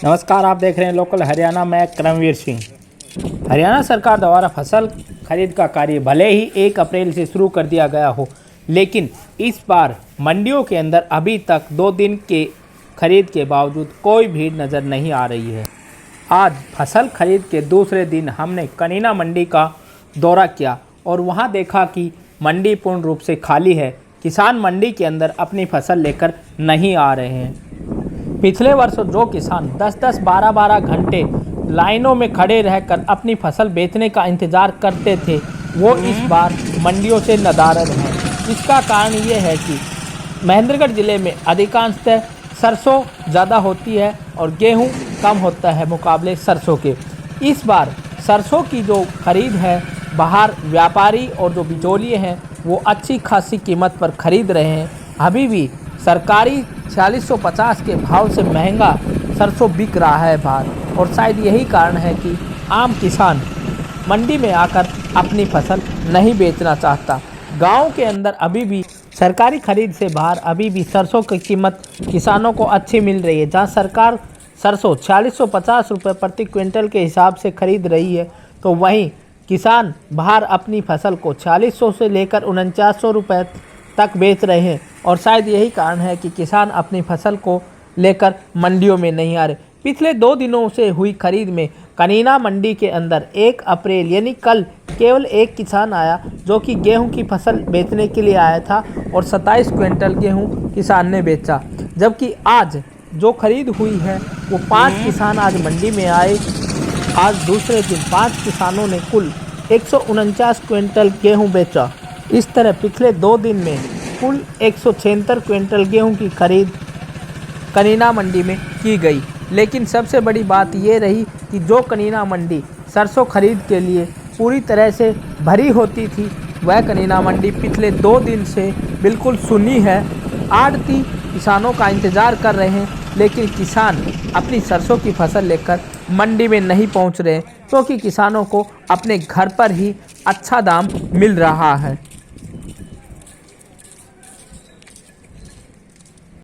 नमस्कार, आप देख रहे हैं लोकल हरियाणा। मैं करमवीर सिंह। हरियाणा सरकार द्वारा फसल खरीद का कार्य भले ही 1 अप्रैल से शुरू कर दिया गया हो, लेकिन इस बार मंडियों के अंदर अभी तक 2 दिन के खरीद के बावजूद कोई भीड़ नज़र नहीं आ रही है। आज फसल खरीद के दूसरे दिन हमने कनीना मंडी का दौरा किया और वहां देखा कि मंडी पूर्ण रूप से खाली है। किसान मंडी के अंदर अपनी फसल लेकर नहीं आ रहे हैं। पिछले वर्षों जो किसान 10-10, 12-12 घंटे लाइनों में खड़े रहकर अपनी फसल बेचने का इंतज़ार करते थे, वो इस बार मंडियों से नदारद हैं। इसका कारण ये है कि महेंद्रगढ़ ज़िले में अधिकांशतः सरसों ज़्यादा होती है और गेहूं कम होता है मुकाबले सरसों के। इस बार सरसों की जो खरीद है, बाहर व्यापारी और जो बिचौलिए हैं वो अच्छी खासी कीमत पर खरीद रहे हैं। अभी भी सरकारी 4650 के भाव से महंगा सरसों बिक रहा है बाहर, और शायद यही कारण है कि आम किसान मंडी में आकर अपनी फसल नहीं बेचना चाहता। गांव के अंदर अभी भी सरकारी खरीद से बाहर अभी भी सरसों की कीमत किसानों को अच्छी मिल रही है। जहां सरकार सरसों 4650 रुपये प्रति क्विंटल के हिसाब से खरीद रही है, तो वहीं किसान बाहर अपनी फसल को 4600 से लेकर 4900 रुपये तक बेच रहे हैं। और शायद यही कारण है कि किसान अपनी फसल को लेकर मंडियों में नहीं आ रहे। पिछले 2 दिनों से हुई खरीद में कनीना मंडी के अंदर 1 अप्रैल यानी कल केवल एक किसान आया, जो कि गेहूं की फसल बेचने के लिए आया था और 27 क्विंटल गेहूं किसान ने बेचा। जबकि आज जो खरीद हुई है वो 5 किसान आज मंडी में आए। आज दूसरे दिन 5 किसानों ने कुल 149 क्विंटल गेहूं बेचा। इस तरह पिछले 2 दिन में कुल 176 क्विंटल गेहूं की खरीद कनीना मंडी में की गई। लेकिन सबसे बड़ी बात ये रही कि जो कनीना मंडी सरसों खरीद के लिए पूरी तरह से भरी होती थी, वह कनीना मंडी पिछले 2 दिन से बिल्कुल सुनी है। आढ़ती किसानों का इंतज़ार कर रहे हैं, लेकिन किसान अपनी सरसों की फसल लेकर मंडी में नहीं पहुंच रहे, क्योंकि किसानों को अपने घर पर ही अच्छा दाम मिल रहा है।